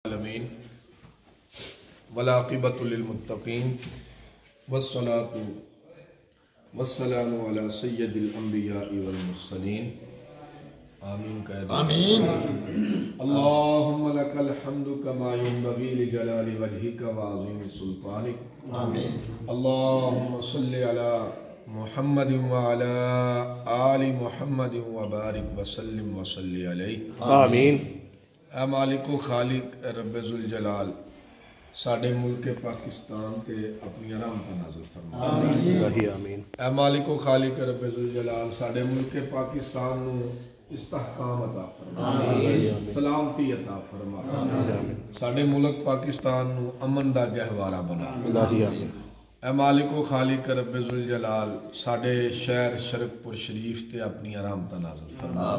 العالمین والعاقبۃ للمتقین والصلاۃ والسلام علی سید الانبیاء والمرسلین آمین آمین اللہم لک الحمد کما ینبغی لجلال وجہک وعظیم سلطانک آمین اللہم صلی علی محمد وعلی آل محمد وبارک وسلم وصلی علیہ آمین۔ اے مالک و خالق رب ذوالجلال ساڈے ملک پاکستان تے اپنی رحمت نازل فرما آمین۔ اے مالک و خالق رب ذوالجلال ساڈے ملک پاکستان نو استحکام عطا فرما، سلامتی عطا فرما، ساڈے ملک پاکستان نو امن دا گہوارہ بنا۔ اے مالک و خالق رب ذوالجلال ساڈے شہر شرک پور شریف تے اپنی رحمت نازل فرما،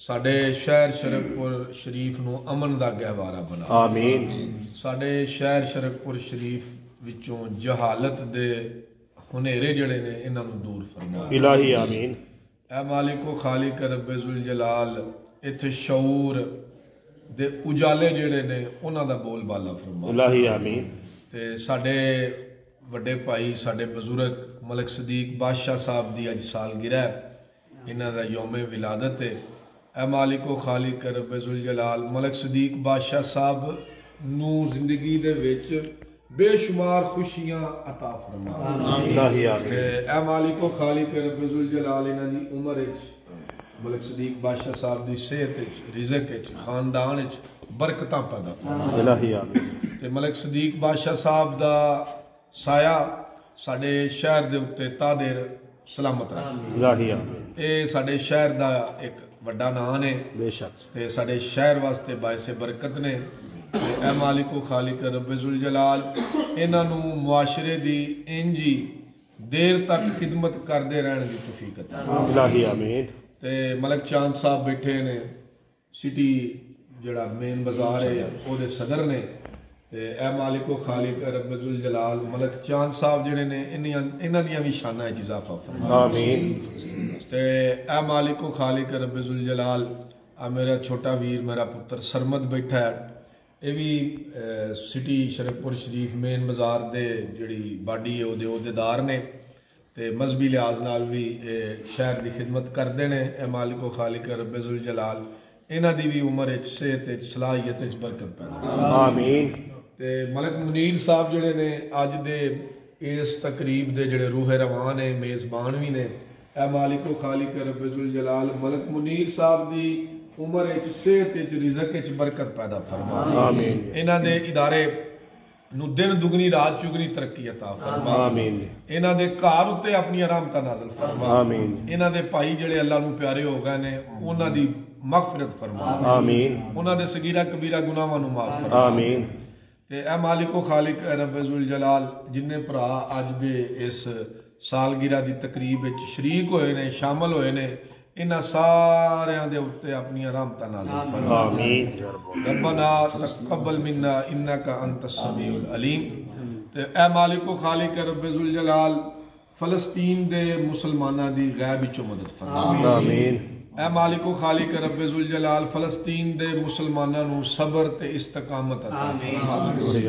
ساڈے شہر شرک پور شریف نو امن دا گہوارہ بنا آمین۔ ساڈے شہر شرک پور شریف وچوں جہالت دے ہنیرے جڑے نے انہاں نو دور فرما الہی آمین۔ اے مالک و خالق رب ذوالجلال ایتھے شعور دے اجالے جڑے نے انہاں دا بول بالا فرما الہی آمین۔ تے ساڈے وڈے بھائی ساڈے بزرگ ملک صدیق بادشاہ صاحب دی اج سالگرہ ہے، انہاں دا یوم ولادت ہے۔ اے مالک و خالق رب ذوالجلال ملک صدیق بادشاہ صاحب نو زندگی دے وچ بے شمار خوشیاں عطا فرما الہی آمین۔ اے مالک و خالق رب ذوالجلال انہاں دی عمر وچ ملک صدیق بادشاہ صاحب دی صحت وچ رزق وچ خاندان وچ برکتاں پیدا فرما الہی آمین۔ تے ملک صدیق بادشاہ صاحب دا سایہ ساڈے شہر دے اوتے تا دیر سلامت رکھ الہی آمین۔ اے ساڈے شہر دا ایک وڈا نام ہے بے شک تے ساڈے شہر واسطے باعث برکت نے۔ اے مالک و خالق رب ذوالجلال انہاں نو معاشرے دی انجی دیر تک خدمت کردے رہن دی توفیق عطا الہی آمین۔ تے ملک چاند صاحب بیٹھے نے سٹی جڑا مین بازار ہے او دے صدر نے، تے اے مالک و خالق رب ذوالجلال ملک چاند صاحب جڑے نے انہاں دیاں وی شاناں وچ اضافہ فرما آمین۔ تے اے مالک و خالق رب ذوالجلال میرا چھوٹا ویر میرا پتر سرمد بیٹھا ہے، اے بھی سٹی شرک پور شریف مین بازار دے جڑی باڈی ہے او دے عہدیدار نے، تے مذہبی لحاظ نال بھی شہر دی خدمت کردے نے۔ اے مالک و خالق رب ذوالجلال انہاں دی بھی عمر وچ صحت وچ صلاحیت وچ برکت پیدا آمین۔ تے ملک منیر صاحب جڑے نے اج دے اس تقریب دے جڑے روح رواں نے میزبان بھی نے، اے مالک و خالق رب ذوالجلال ملک منیر صاحب دی عمر وچ صحت وچ رزق وچ برکت پیدا فرما آمین۔ انہاں دے ادارے نو دن دگنی رات چگنی ترقی عطا فرما آمین۔ انہاں دے گھر اُتے اپنی رحمتاں نازل فرما آمین۔ انہاں دے بھائی جڑے اللہ نو پیارے ہو گئے نے انہاں دی مغفرت فرما آمین۔ انہاں دے صغیرہ کبیرہ گناہاں نو معاف فرما آمین۔ تے اے مالک و خالق رب ذوالجلال جننے بھرا اج دے اس سالگرہ دی تقریب وچ شریک ہوئے نے شامل ہوئے نے انہاں ساریاں دے اوتے اپنی رحمتاں نازل فرما آمین۔ ربنا تقبل منا انک انت السمیع العلیم۔ تے اے مالک و خالق رب ذوالجلال فلسطین دے مسلماناں دی غیب وچوں مدد فرما آمین۔ اے مالک و خالق رب ذوالجلال فلسطین دے مسلماناں نو صبر تے استقامت عطا فرما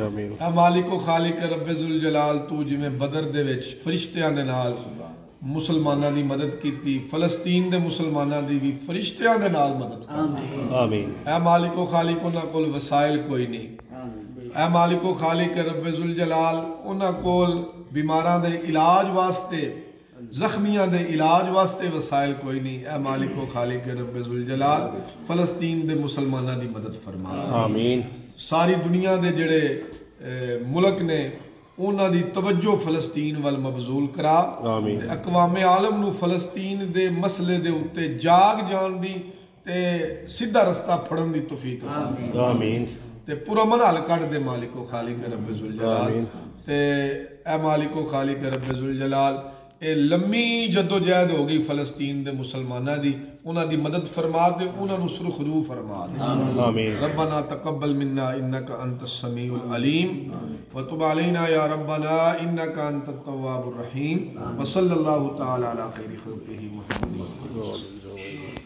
آمین۔ اے مالک و خالق رب ذوالجلال تو جویں بدر دے وچ فرشتیاں دے نال مسلماناں دی مدد کیتی، فلسطین دے مسلماناں دی بھی فرشتیاں دے نال مدد فرما آمین۔ اے مالک و خالق انہاں کول وسائل کوئی نہیں، اے مالک و خالق رب ذوالجلال انہاں کول بیماراں دے علاج واسطے زخمیاں دے علاج واسطے وسائل کوئی نہیں، اے مالک و خالق رب ذوالجلال فلسطین دے مسلماناں دی مدد فرما آمین۔ ساری دنیا دے جڑے ملک نے انہاں دی توجہ فلسطین وال مبذول کرا آمین۔ اقوام عالم نو فلسطین دے مسئلے دے اوتے جاگ جان دی تے سیدھا رستہ پھڑن دی توفیق عطا آمین۔ تے پورا من حل کر دے مالک و خالق رب ذوالجلال۔ تے اے مالک و خالق رب ذوالجلال اے لمبی جدوجہد ہو گئی فلسطین دے مسلماناں دی، انہاں دی مدد فرما دے، انہاں نو سرخ روح فرما دے آمین۔ ربنا تقبل منا انک انت السمیع العلیم وتب علینا یا ربنا انک انت التواب الرحیم وصلی اللہ تعالی علی خیر خلقہ محمد۔